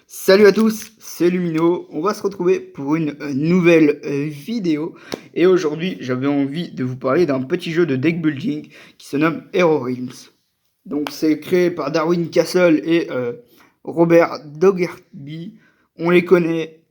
Salut à tous, c'est Lumino. On va se retrouver pour une nouvelle vidéo. Et aujourd'hui, j'avais envie de vous parler d'un petit jeu de deck building qui se nomme Hero Realms. Donc, c'est créé par Darwin Castle et Robert Dougherty. On les connaît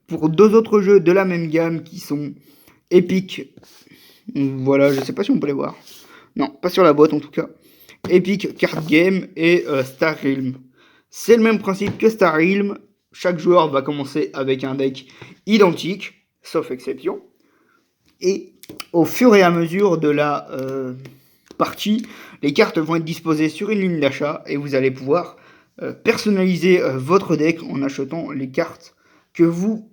pour deux autres jeux de la même gamme qui sont Epic. Voilà, je sais pas si on peut les voir. Non, pas sur la boîte en tout cas. Epic Card Game et Star Realm. C'est le même principe que Star Realm. Chaque joueur va commencer avec un deck identique, sauf exception. Et au fur et à mesure de la partie, les cartes vont être disposées sur une ligne d'achat et vous allez pouvoir personnaliser votre deck en achetant les cartes que vous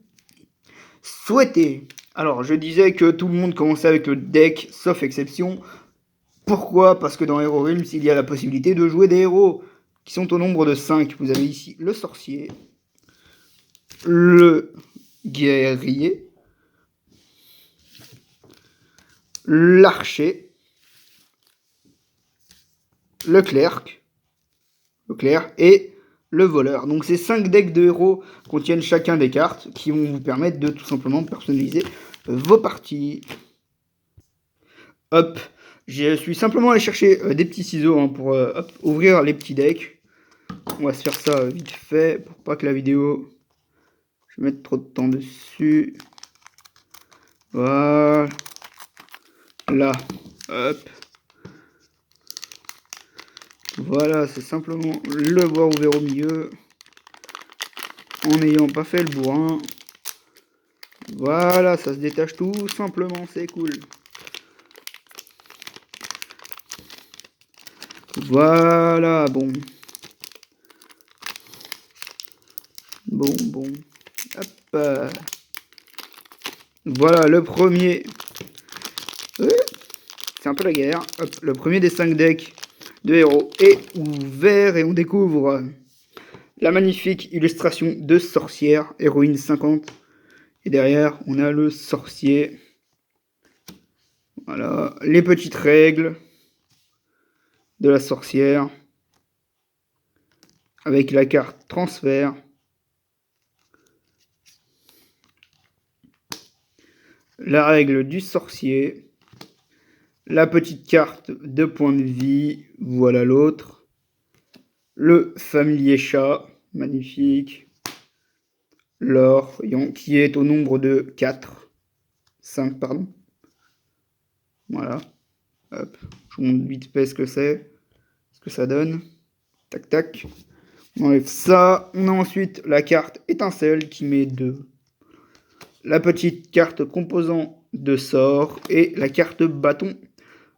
souhaitez. Alors, je disais que tout le monde commençait avec le deck, sauf exception. Pourquoi? Parce que dans Hero Realms, il y a la possibilité de jouer des héros qui sont au nombre de 5. Vous avez ici le sorcier, le guerrier, l'archer, le clerc et le voleur. Donc ces 5 decks de héros contiennent chacun des cartes qui vont vous permettre de tout simplement personnaliser vos parties. Hop, je suis simplement allé chercher des petits ciseaux pour ouvrir les petits decks. On va se faire ça vite fait pour pas que la vidéo... Je vais mettre trop de temps dessus. Voilà. Là. Hop. Voilà, c'est simplement le voir ouvert au milieu. En n'ayant pas fait le bourrin. Voilà, ça se détache tout simplement, c'est cool. Voilà, bon. Bon. Hop. Voilà, le premier. C'est un peu la guerre. Hop, le premier des 5 decks de héros est ouvert et on découvre la magnifique illustration de sorcière, héroïne 50. Et derrière, on a le sorcier. Voilà, les petites règles de la sorcière. Avec la carte transfert. La règle du sorcier. La petite carte de points de vie. Voilà l'autre. Le familier chat. Magnifique. L'or, qui est au nombre de 4. 5, pardon. Voilà. Hop. Je vous montre vite fait ce que c'est. Ce que ça donne. Tac, tac. On enlève ça. On a ensuite la carte étincelle qui met 2. La petite carte composant de sort et la carte bâton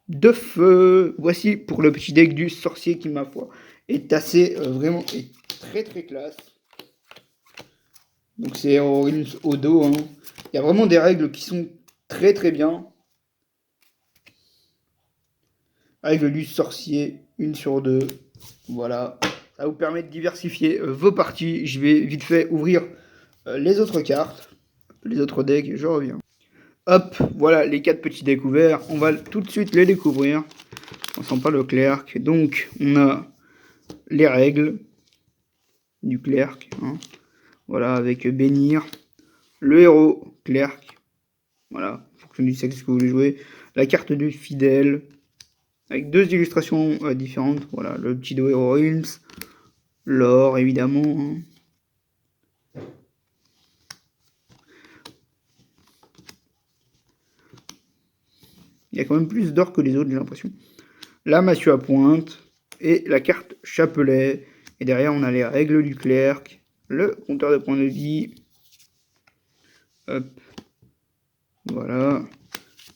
de feu. Voici pour le petit deck du sorcier qui, ma foi, est assez vraiment est très classe. Donc c'est au dos. Hein. Il y a vraiment des règles qui sont très bien. Règle du sorcier, 1 sur 2. Voilà. Ça vous permet de diversifier vos parties. Je vais vite fait ouvrir les autres cartes. Les autres decks, je reviens. Hop, voilà les 4 petits decks ouverts. On va tout de suite les découvrir. On sent pas le clerc. Donc, on a les règles du clerc. Hein. Voilà, avec bénir. Le héros clerc. Voilà, en fonction du sexe que vous voulez jouer. La carte du fidèle. Avec 2 illustrations différentes. Voilà, le petit do Hero Realms. L'or, évidemment. Hein. Il y a quand même plus d'or que les autres, j'ai l'impression. La massue à pointe et la carte chapelet. Et derrière, on a les règles du clerc, le compteur de points de vie. Hop. Voilà.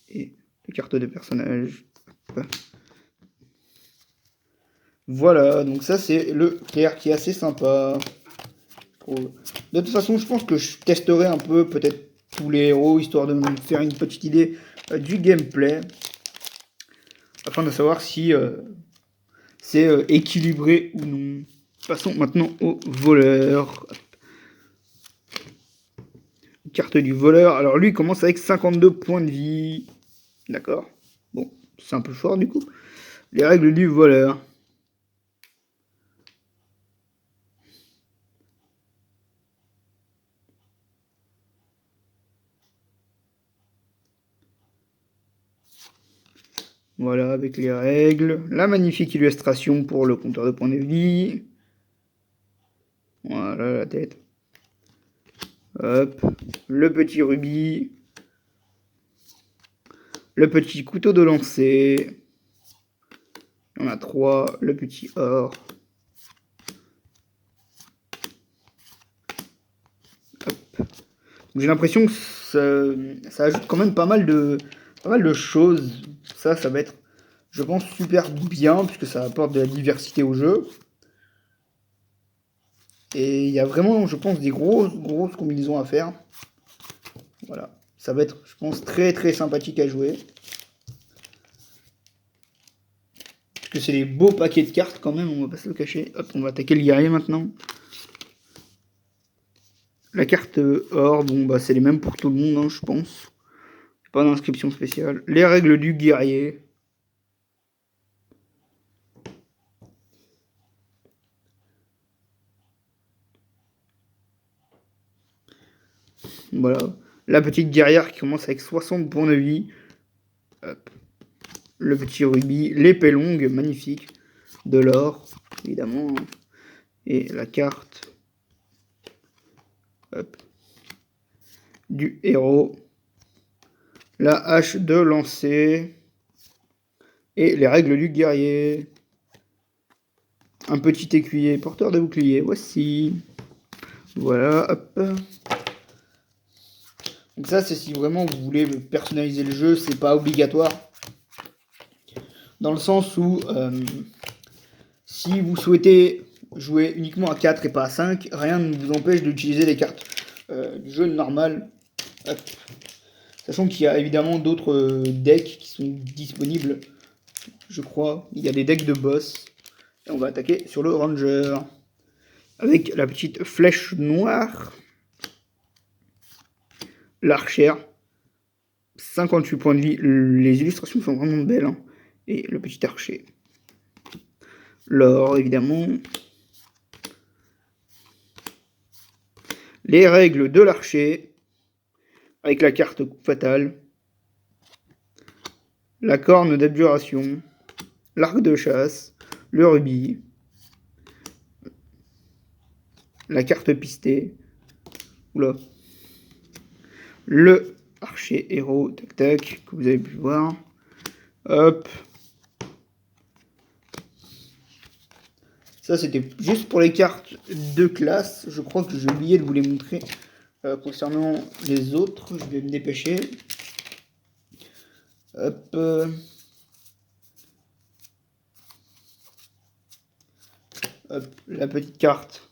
Et les cartes de personnages. Hop. Voilà, donc ça c'est le clerc qui est assez sympa. De toute façon, je pense que je testerai un peu peut-être tous les héros, histoire de me faire une petite idée du gameplay. Afin de savoir si c'est équilibré ou non. Passons maintenant au voleur. Carte du voleur. Alors lui, il commence avec 52 points de vie. D'accord. Bon, c'est un peu fort du coup. Les règles du voleur. Voilà, avec les règles. La magnifique illustration pour le compteur de points de vie. Voilà la tête. Hop. Le petit rubis. Le petit couteau de lancer. Il y en a 3. Le petit or. J'ai l'impression que ça ajoute quand même pas mal de choses. Ça va être, je pense, super bien, puisque ça apporte de la diversité au jeu. Et il y a vraiment, je pense, des grosses combinaisons à faire. Voilà. Ça va être, je pense, très sympathique à jouer. Parce que c'est des beaux paquets de cartes quand même, on va pas se le cacher. Hop, on va attaquer le guerrier maintenant. La carte or, bon bah c'est les mêmes pour tout le monde, hein, je pense. Pas d'inscription spéciale. Les règles du guerrier. Voilà. La petite guerrière qui commence avec 60 points de vie. Hop. Le petit rubis. L'épée longue, magnifique. De l'or, évidemment. Et la carte. Hop. Du héros. La hache de lancer. Et les règles du guerrier. Un petit écuyer porteur de bouclier. Voici. Voilà, hop. Donc ça, c'est si vraiment vous voulez personnaliser le jeu, c'est pas obligatoire. Dans le sens où, si vous souhaitez jouer uniquement à 4 et pas à 5, rien ne vous empêche d'utiliser les cartes du jeu normal. Hop. Sachant qu'il y a évidemment d'autres decks qui sont disponibles, je crois. Il y a des decks de boss. Et on va attaquer sur le Ranger. Avec la petite flèche noire. L'archère. 58 points de vie. Les illustrations sont vraiment belles. Hein. Et le petit archer. L'or, évidemment. Les règles de l'archer. Avec la carte fatale. La corne d'abjuration. L'arc de chasse. Le rubis. La carte pistée. Oula. Le archer héros, tac tac, que vous avez pu voir. Hop. Ça, c'était juste pour les cartes de classe. Je crois que j'ai oublié de vous les montrer concernant les autres. Je vais me dépêcher. Hop. Hop. La petite carte.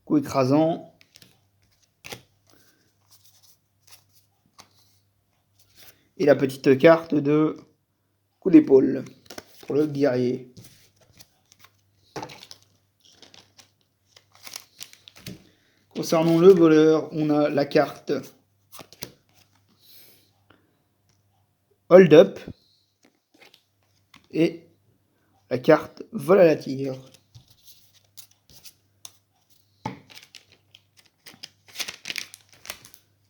Coup écrasant. Et la petite carte de coup d'épaule pour le guerrier. Concernant le voleur, on a la carte Hold Up et la carte Vol à la tire.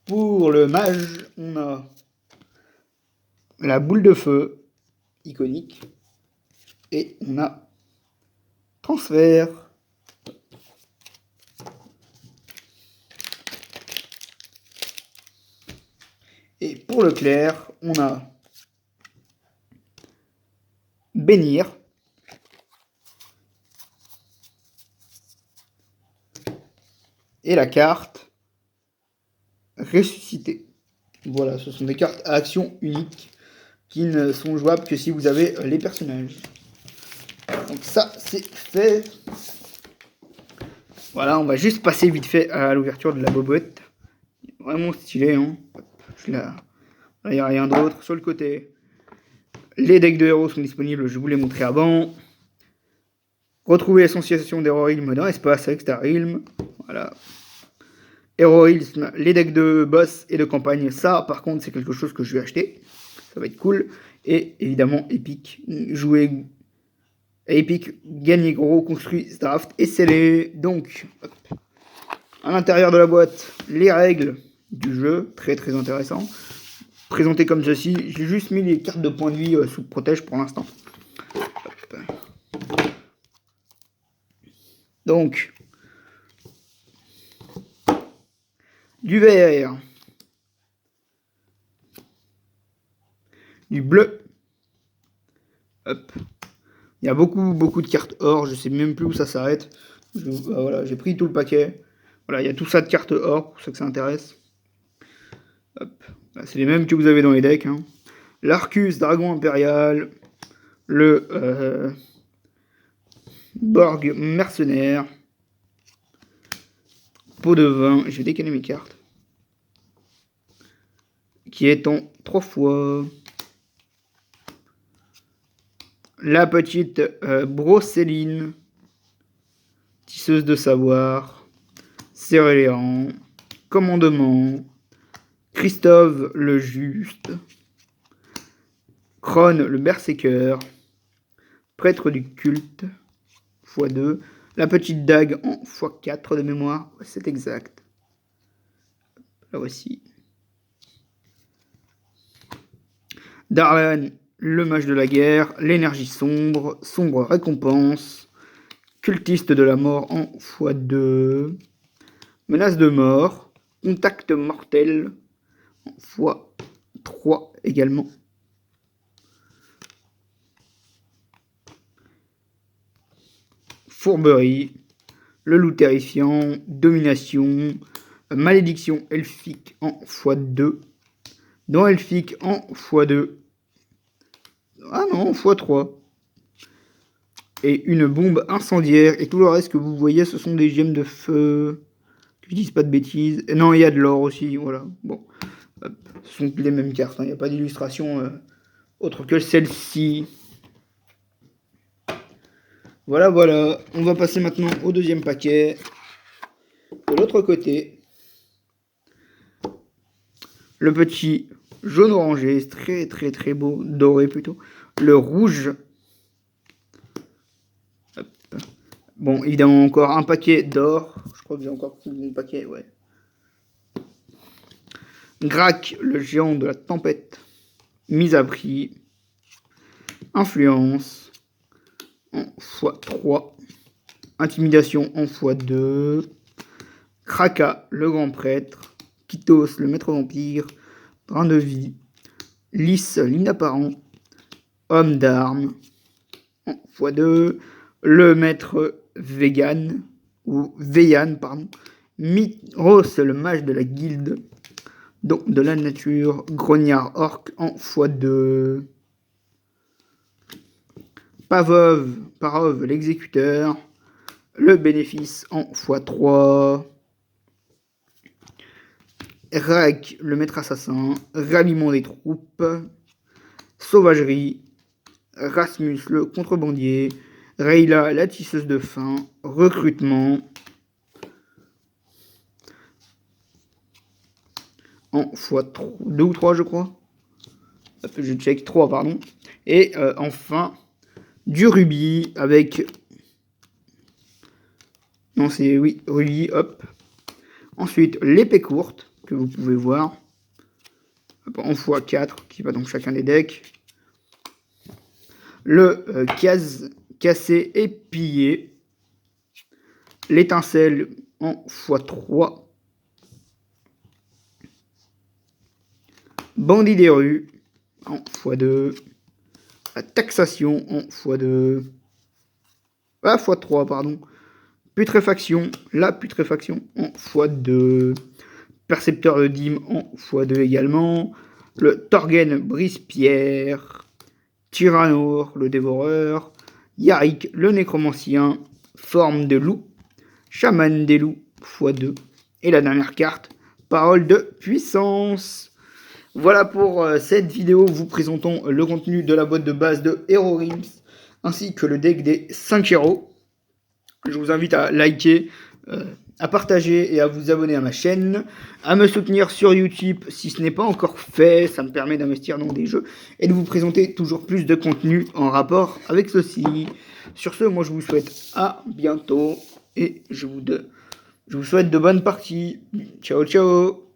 Pour le mage, on a la boule de feu, iconique, et on a transfert. Et pour le clair, on a bénir. Et la carte ressusciter. Voilà, ce sont des cartes à action unique qui ne sont jouables que si vous avez les personnages. Donc ça, c'est fait. Voilà, on va juste passer vite fait à l'ouverture de la bobotte. Vraiment stylé, hein. Là, il n'y a rien d'autre. Sur le côté, les decks de héros sont disponibles, je vous l'ai montré avant. Retrouvez l'association d'Heroilm dans l'espace avec Starrealm. Voilà. Heroilm, les decks de boss et de campagne, ça par contre c'est quelque chose que je vais acheter. Ça va être cool. Et évidemment Epic, jouer Epic, gagner gros, construit draft et scellé. Donc, hop. À l'intérieur de la boîte, les règles du jeu, très intéressant. présenté comme ceci. J'ai juste mis les cartes de points de vie sous protège pour l'instant. Donc, du vert, du bleu. Hop. Il y a beaucoup de cartes or. Je sais même plus où ça s'arrête. Voilà, j'ai pris tout le paquet. Voilà, il y a tout ça de cartes or, pour ceux que ça intéresse. C'est les mêmes que vous avez dans les decks. Hein. L'Arcus, Dragon Impérial. Le Borg Mercenaire. Pot de vin. Je vais décaler mes cartes. Qui est en 3 fois. La petite Brocéline. Tisseuse de savoir. Céréléan. Commandement. Christophe le Juste. Krone le Berserker. Prêtre du culte. x2. La petite dague en x4 de mémoire. C'est exact. La voici. Darlan, le mage de la guerre. L'énergie sombre. Sombre récompense. Cultiste de la mort en x2. Menace de mort. Contact mortel en x3 également. Fourberie, le loup terrifiant, domination, malédiction elfique en x2, dans elfique en x2, ah non, x3, et une bombe incendiaire, et tout le reste que vous voyez, ce sont des gemmes de feu, que je dise pas de bêtises, et non, il y a de l'or aussi, voilà, bon, hop. Ce sont les mêmes cartes, il n'y a pas d'illustration autre que celle-ci. Voilà, on va passer maintenant au deuxième paquet. De l'autre côté, le petit jaune orangé, très beau, doré plutôt. Le rouge. Hop. Bon, évidemment, encore un paquet d'or. Je crois que j'ai encore plus de paquet, ouais. Grac, le géant de la tempête. Mise à prix. Influence. En x3. Intimidation en x2. Kraka, le grand prêtre. Kitos, le maître vampire. Drain de vie. Lys, l'inapparent. Homme d'armes. En x2. Le maître vegan. Ou Veian, pardon. Myros, le mage de la guilde. Don de la nature. Grognard orc en x2. Parov, l'exécuteur. Le bénéfice en x3. Rak, le maître assassin. Ralliement des troupes. Sauvagerie. Rasmus, le contrebandier. Rayla, la tisseuse de faim. Recrutement. En x3, 2 ou 3 je crois. Je check 3 pardon. Et enfin du rubis avec... Non c'est oui, rubis, hop. Ensuite l'épée courte que vous pouvez voir. Hop, en x4 qui va dans chacun des decks. Le cassé et pillé. L'étincelle en x3. Bandit des rues en x2. La taxation en x2. Ah, x3, pardon. Putréfaction. La putréfaction en x2. Percepteur de dîmes en x2 également. Le Torgen brise-pierre. Tyrannor, le dévoreur. Yarick, le nécromancien. Forme de loup. Chaman des loups x2. Et la dernière carte, parole de puissance. Voilà pour cette vidéo vous présentant le contenu de la boîte de base de Hero Realms ainsi que le deck des 5 héros. Je vous invite à liker, à partager et à vous abonner à ma chaîne, à me soutenir sur YouTube si ce n'est pas encore fait, ça me permet d'investir dans des jeux et de vous présenter toujours plus de contenu en rapport avec ceci. Sur ce, moi je vous souhaite à bientôt et je vous souhaite de bonnes parties. Ciao ciao.